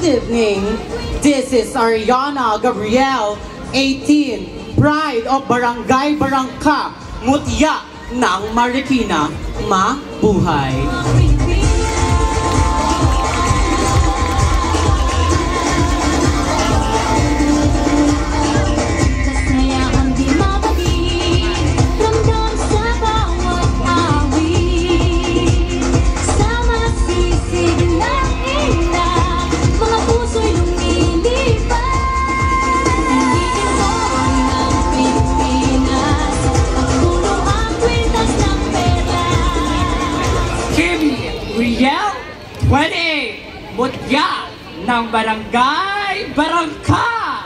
Good evening. This is Ariana Gabriel, 18, Pride of Barangay Barangka, Mutya ng Marikina. Mabuhay! Riel 20, Mutya ng Barangay Barangka.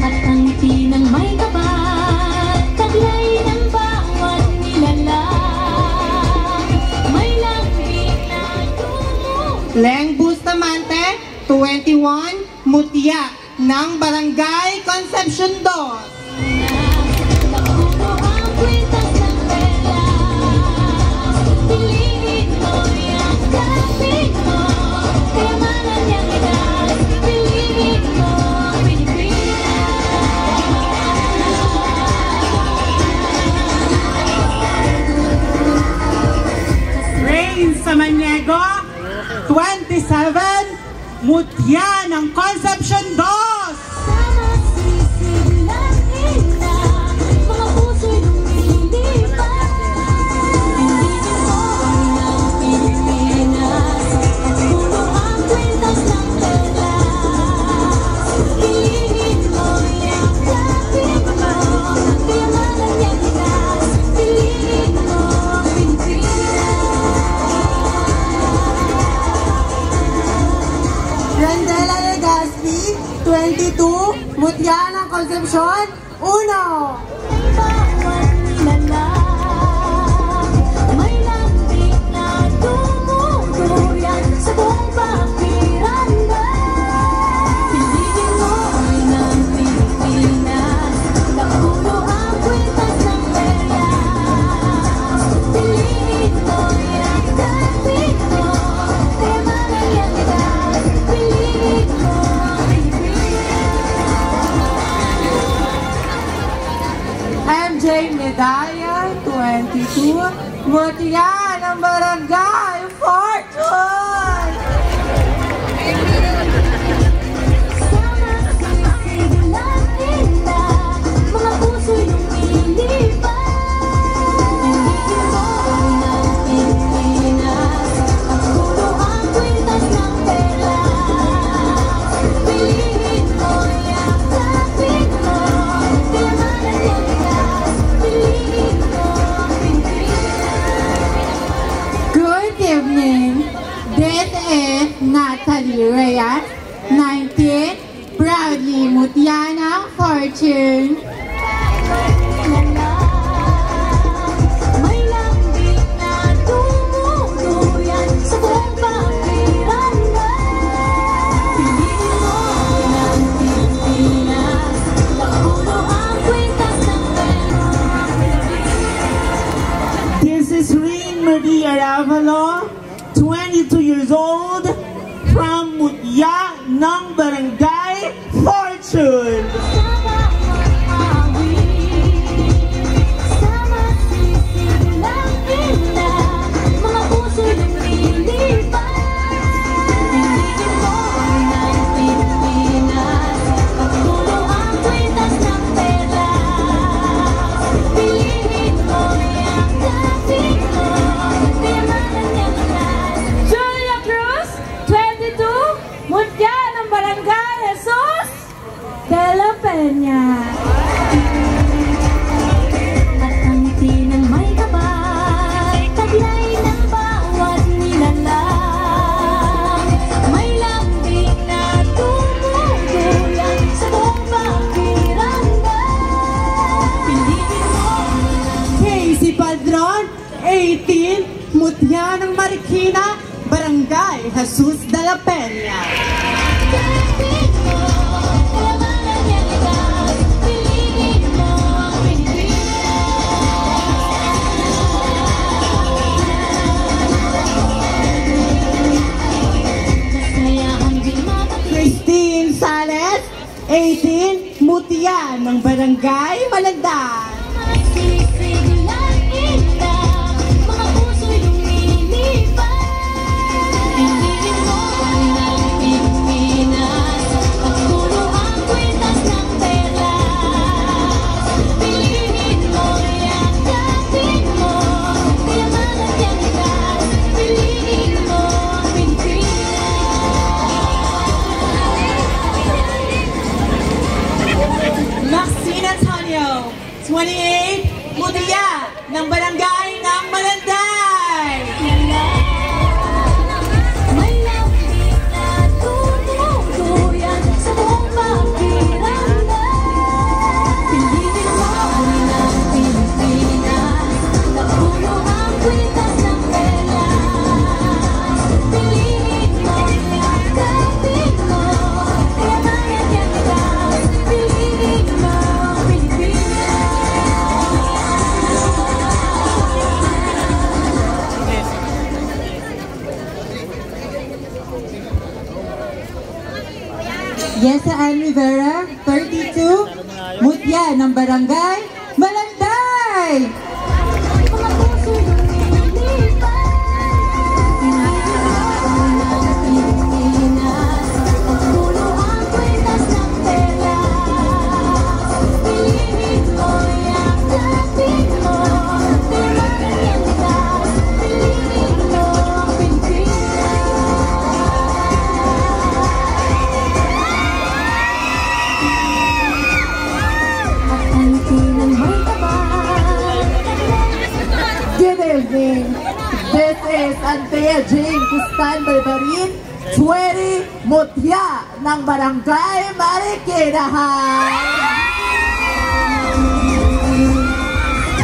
At ang tinang may kapal, taglay ng bawat nilalang, may lambing na tumulo. Leng Bustamante, 21, Mutya ng Barangay Concepcion 2. Napuno ang kwintas ng perlas, piliin mo yung kapit mo, kayamanan niyang itas, piliin mo ang Pilipinas. Rain Samaniego, 27, Mutya ng Concepcion 2. Sama sisig ng ina, mga puso'y lumilipas. Piliin mo ng Pilipinas, at puno ang kwintas ng perlas. Piliin mo yung kapit mo, kayamanan niyang itas, piliin mo ang Randela Legaspi, 22, Mutya ng Concepcion 1. bawat nilalang, may lambing na tumutuyan sa buong bakiranda. Piliin mo ng Pilipinas, napuno ang kwintas ng perlas. Piliin mo yung kapit mo, kayamanan niyang itas, piliin mo ang MJ Medalla, 22, Mutya ng Barangay Fortune. Sama sisig ng ina, mga puso'y lumilipas. Piliin mo ng Pilipinas, at puno ang kwintas ng perlas. Piliin mo yung kapit mo, kayamanan niyang itas, piliin mo ang Pilipinas. Good evening. This is Natalie Reyes, 19, proudly Mutya ng Fortune. May lambing na tumutuyan sa buong bakiranda. Piliin mo ng Pilipinas, napuno ang kwintas ng This is Rain Maria Ravalo, 22 years old, from Mutya ng Barangay Fortune. Sama ang awit, sama sisig ng ina, mga puso'y lumilipas. Piliin mo ng Pilipinas, at puno ang kwintas ng perlas. Piliin mo yung kapit mo, kayamanan niyang itas. Julia Cruz, 22, Mutya ng Barangay Jesus de la Peña. At ang tinang may kapal, taglay ng bawat nilalang, may lambing na tumutuyan sa buong bakiranda. Piliin mo Casey Padron, 18, Mutya ng Marikina, Barangay Jesus de la Peña. kapit mo, kayamanan niyang itas, piliin mo ang Pilipinas. Malanday. Sisiglang ila, mga puso'y lumilipad. Piliin mo ng Pilipinas, pagpuno ang kwintas ng perlas. Piliin mo, yakapin mo, kayamanan at yandas. Piliin mo ang Pilipinas. Maxine Antonio, 28, Mutia, ng Barangay ng Malanday. May lambing na tutuluyan sa buong pakiramdam. Piliin mo ng Pilipinas, pagpuno ang kwintas ng perlas. Piliin mo, yakapin mo, kayamanan at yandas. Piliin mo ang Yesa Ann Rivera, 32, Mutya ng Barangay Malanday. mga puso'y lumilipad. Piliin mo ng Pilipinas, pagpuno ang kwintas ng perlas. Piliin mo, yakapin mo, kayamanan at yandas. Piliin mo ang Pilipinas. At ang tinang may tabang. Good evening. This is Anthea Jane Custan Barbarin, 20, Mutya ng Barangay Marikinahan.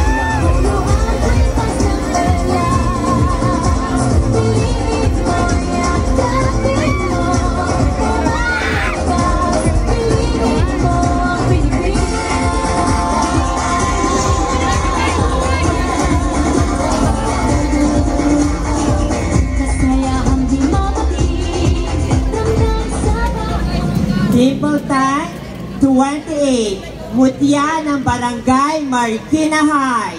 Pagpuno ang kwintas ng perlas. Piliin mo, yakapin mo, kayamanan at yandas. Piliin mo ang Pilipinas. Kasayahang di mapatid, ramdam sa bawat People time, 28, Mutya ng Barangay Marikinahan.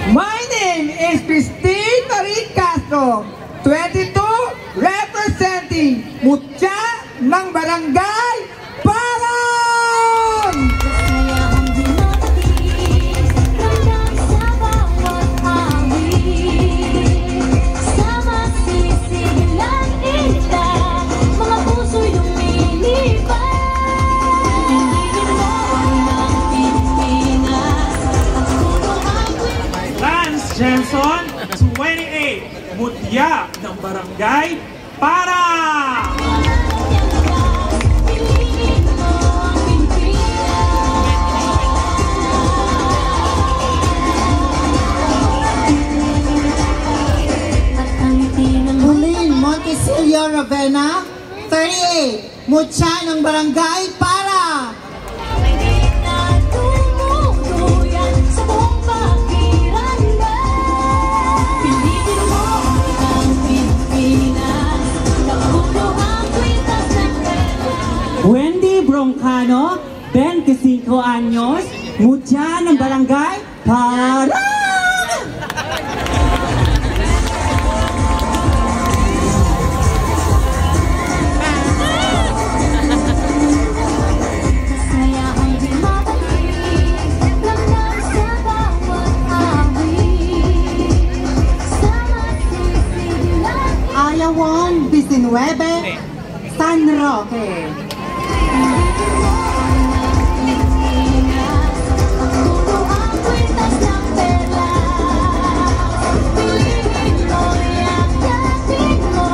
My name is Christine Marie Castro, 22, representing Mutya ng Barangay Parang! Kasayahang di mapatid, ramdam sa bawat awit. Sa masisilang ilan, mga puso'y lumilipad. Piliin mo ng Pilipinas, pagpuno ang kwintas. Lance Jenson, 28, Mutya ng Barangay Para! Piliin mo ang Pilipinas. At ang tinang Huling Montesilio Ravenna, 38, Mutya ng Barangay Para! na tumutuluyan sa buong pakiramdam. Piliin mo ang Pilipinas, pagpuno ang kwintas ng perlas. Wendy Broncano, 25 anyos, Mutya ng Barangay Parang! Kasayahang di mapatid, ramdam sa bawat awit. Sa masisilang Ayawan, 19, San Roque. Pilipinas, pagpuno ang kwintas ng perlas. Piliin mo, yakapin mo,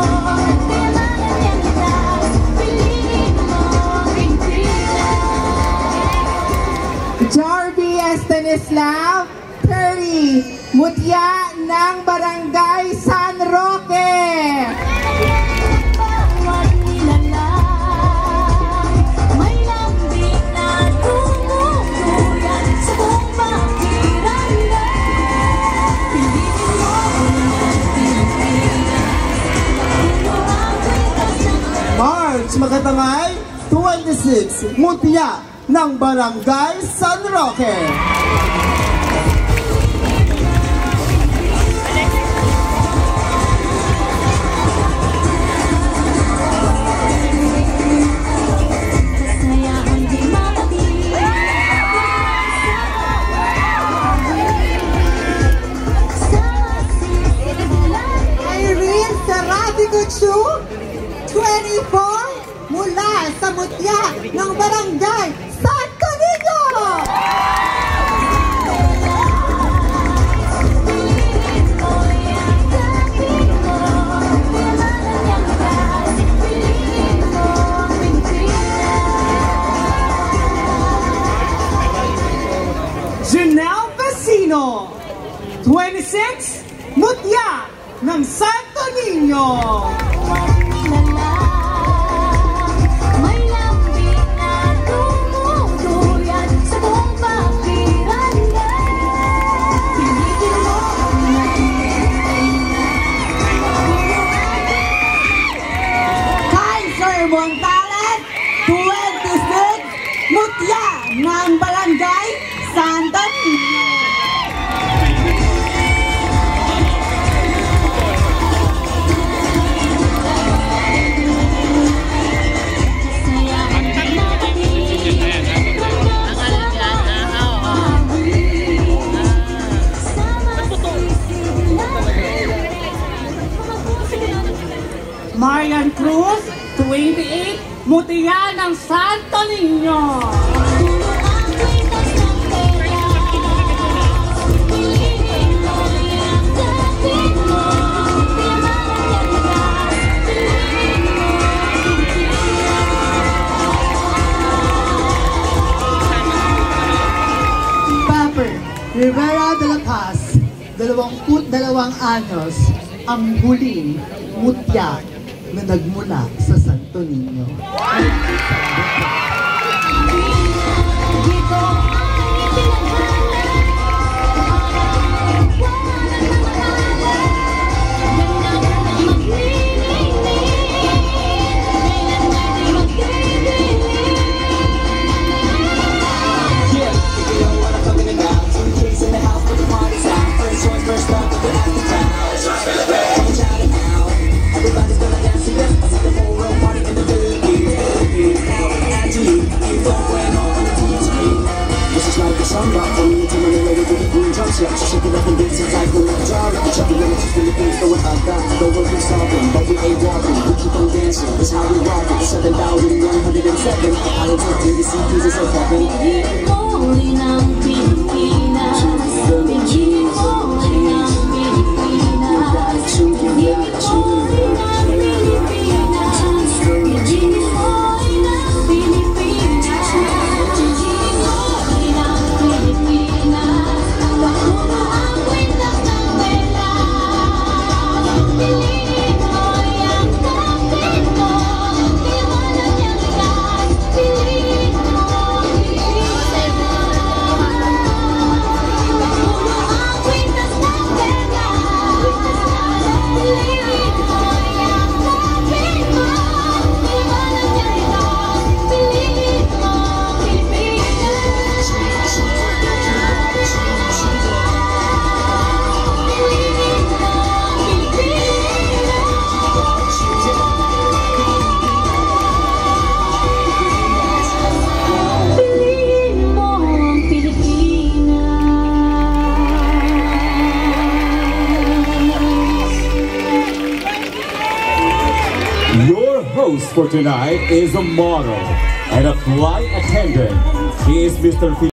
kayamanan at yandas. Piliin mo ang Pilipinas. Jarby Estanislao, 30, Mutya ng Barangay San Makatangay 26, Mutya ng Barangay San Roque. Irene Serraticuchu, 24, mula sa Mutya ng Barangay Santo Niño. Janelle Vecino, 26, Mutya ng Santo Niño. May lambing na tumutuyan sa buong pakiramdam. Pinigil mo na Cancer Montalet, 26, Mutya ng Barangay Santo Niño. Marian Cruz, 28, Mutya ng Santo Niño. Pepper Rivera de la Paz, 22 anyos, ang huling mutya na nagmula sa Santo Niño. Your host for tonight is a model and a flight attendant. He is Mr.